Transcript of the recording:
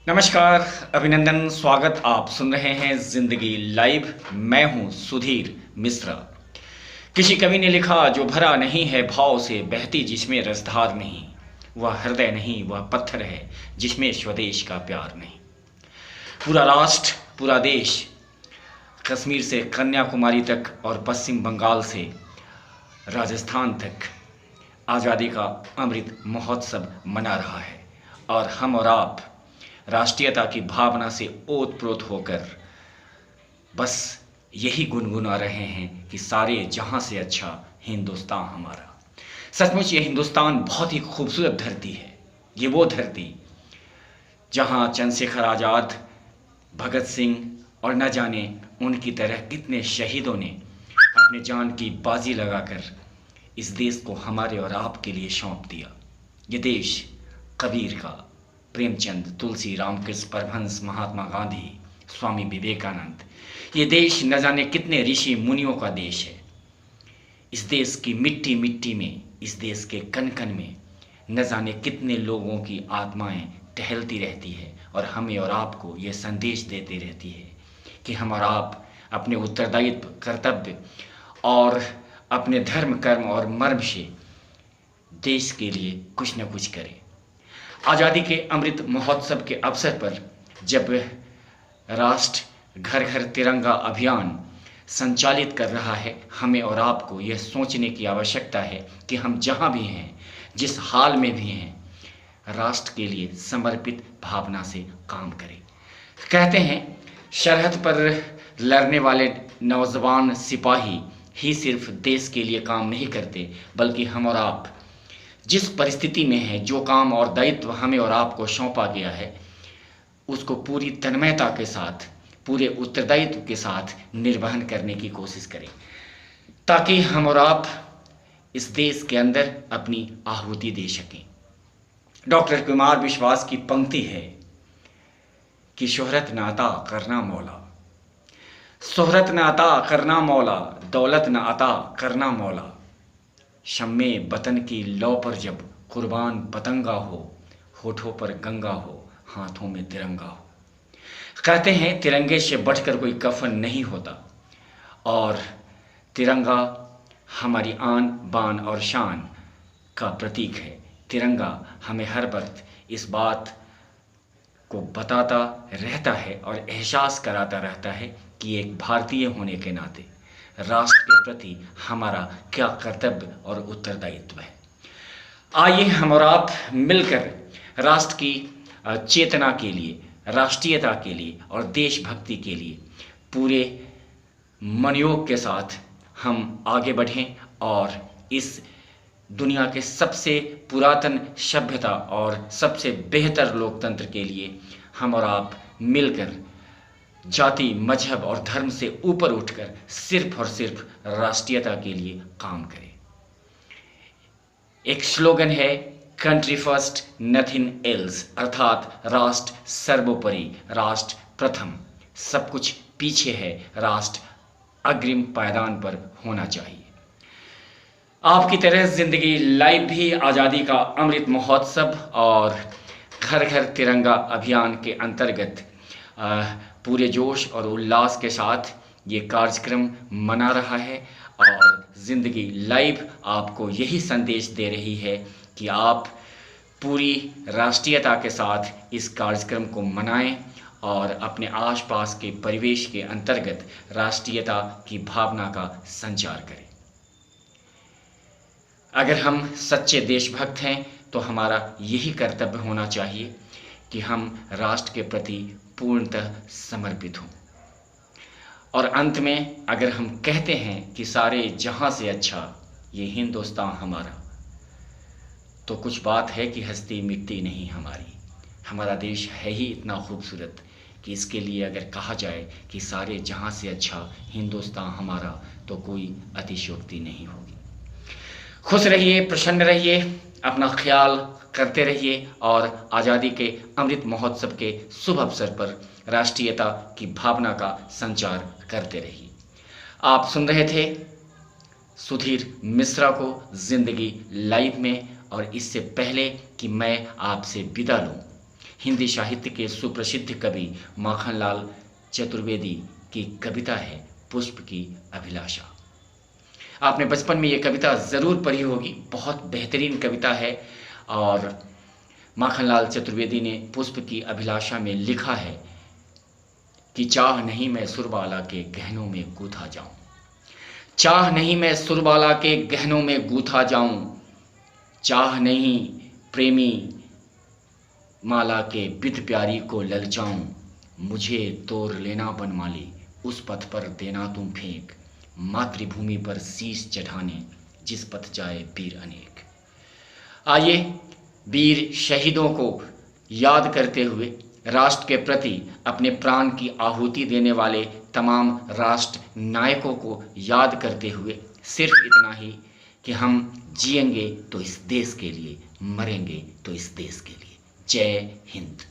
नमस्कार, अभिनंदन, स्वागत। आप सुन रहे हैं जिंदगी लाइव। मैं हूं सुधीर मिश्रा। किसी कवि ने लिखा, जो भरा नहीं है भाव से, बहती जिसमें रसधार नहीं, वह हृदय नहीं, वह पत्थर है जिसमें स्वदेश का प्यार नहीं। पूरा राष्ट्र, पूरा देश, कश्मीर से कन्याकुमारी तक और पश्चिम बंगाल से राजस्थान तक आज़ादी का अमृत महोत्सव मना रहा है। और हम और आप राष्ट्रीयता की भावना से ओत-प्रोत होकर बस यही गुनगुना रहे हैं कि सारे जहां से अच्छा हिंदुस्तान हमारा। सचमुच ये हिंदुस्तान बहुत ही खूबसूरत धरती है। ये वो धरती जहां चंद्रशेखर आज़ाद, भगत सिंह और न जाने उनकी तरह कितने शहीदों ने अपने जान की बाजी लगाकर इस देश को हमारे और आपके लिए सौंप दिया। ये देश कबीर का, प्रेमचंद, तुलसी, रामकृष्ण परमहंस, महात्मा गांधी, स्वामी विवेकानंद, ये देश न जाने कितने ऋषि मुनियों का देश है। इस देश की मिट्टी मिट्टी में, इस देश के कण कण में न जाने कितने लोगों की आत्माएं टहलती रहती है और हमें और आपको ये संदेश देती रहती है कि हम और आप अपने उत्तरदायित्व, कर्तव्य और अपने धर्म, कर्म और मर्म से देश के लिए कुछ न कुछ करें। आज़ादी के अमृत महोत्सव के अवसर पर जब राष्ट्र घर घर तिरंगा अभियान संचालित कर रहा है, हमें और आपको यह सोचने की आवश्यकता है कि हम जहां भी हैं, जिस हाल में भी हैं, राष्ट्र के लिए समर्पित भावना से काम करें। कहते हैं, सरहद पर लड़ने वाले नौजवान सिपाही ही सिर्फ देश के लिए काम नहीं करते, बल्कि हम और आप जिस परिस्थिति में है, जो काम और दायित्व हमें और आपको सौंपा गया है, उसको पूरी तन्मयता के साथ, पूरे उत्तरदायित्व के साथ निर्वहन करने की कोशिश करें, ताकि हम और आप इस देश के अंदर अपनी आहुति दे सकें। डॉक्टर कुमार विश्वास की पंक्ति है कि शोहरत न अता करना मौला, शोहरत न अता करना मौला, दौलत न अता करना मौला, शम्मे वतन की लौ पर जब कुर्बान पतंगा हो, होठों पर गंगा हो, हाथों में तिरंगा हो। कहते हैं, तिरंगे से बढ़कर कोई कफन नहीं होता और तिरंगा हमारी आन बान और शान का प्रतीक है। तिरंगा हमें हर वक्त इस बात को बताता रहता है और एहसास कराता रहता है कि एक भारतीय होने के नाते राष्ट्र के प्रति हमारा क्या कर्तव्य और उत्तरदायित्व है। आइए हम और आप मिलकर राष्ट्र की चेतना के लिए, राष्ट्रीयता के लिए और देशभक्ति के लिए पूरे मनोयोग के साथ हम आगे बढ़ें और इस दुनिया के सबसे पुरातन सभ्यता और सबसे बेहतर लोकतंत्र के लिए हम और आप मिलकर जाति, मजहब और धर्म से ऊपर उठकर सिर्फ और सिर्फ राष्ट्रीयता के लिए काम करें। एक स्लोगन है, कंट्री फर्स्ट नथिंग एल्स, अर्थात राष्ट्र सर्वोपरि, राष्ट्र प्रथम, सब कुछ पीछे है, राष्ट्र अग्रिम पायदान पर होना चाहिए। आपकी तरह जिंदगी लाइव भी आज़ादी का अमृत महोत्सव और घर घर तिरंगा अभियान के अंतर्गत पूरे जोश और उल्लास के साथ ये कार्यक्रम मना रहा है और ज़िंदगी लाइव आपको यही संदेश दे रही है कि आप पूरी राष्ट्रीयता के साथ इस कार्यक्रम को मनाएं और अपने आसपास के परिवेश के अंतर्गत राष्ट्रीयता की भावना का संचार करें। अगर हम सच्चे देशभक्त हैं तो हमारा यही कर्तव्य होना चाहिए कि हम राष्ट्र के प्रति पूर्णतः समर्पित हों। और अंत में अगर हम कहते हैं कि सारे जहां से अच्छा ये हिंदुस्तान हमारा, तो कुछ बात है कि हस्ती मिटती नहीं हमारी। हमारा देश है ही इतना खूबसूरत कि इसके लिए अगर कहा जाए कि सारे जहां से अच्छा हिंदुस्तान हमारा, तो कोई अतिशयोक्ति नहीं होगी। खुश रहिए, प्रसन्न रहिए, अपना ख्याल करते रहिए और आज़ादी के अमृत महोत्सव के शुभ अवसर पर राष्ट्रीयता की भावना का संचार करते रहिए। आप सुन रहे थे सुधीर मिश्रा को जिंदगी लाइव में, और इससे पहले कि मैं आपसे विदा लूं, हिंदी साहित्य के सुप्रसिद्ध कवि माखनलाल चतुर्वेदी की कविता है पुष्प की अभिलाषा। आपने बचपन में ये कविता ज़रूर पढ़ी होगी, बहुत बेहतरीन कविता है। और माखनलाल चतुर्वेदी ने पुष्प की अभिलाषा में लिखा है कि चाह नहीं मैं सुरबाला के गहनों में गूथा जाऊं, चाह नहीं मैं सुरबाला के गहनों में गूथा जाऊं, चाह नहीं प्रेमी माला के बिध प्यारी को ललचाऊं, मुझे तोड़ लेना बनमाली उस पथ पर देना तुम फेंक, मातृभूमि पर शीश चढ़ाने जिस पथ जाए वीर अनेक। आइए वीर शहीदों को याद करते हुए, राष्ट्र के प्रति अपने प्राण की आहुति देने वाले तमाम राष्ट्र नायकों को याद करते हुए सिर्फ इतना ही कि हम जिएंगे तो इस देश के लिए, मरेंगे तो इस देश के लिए। जय हिंद।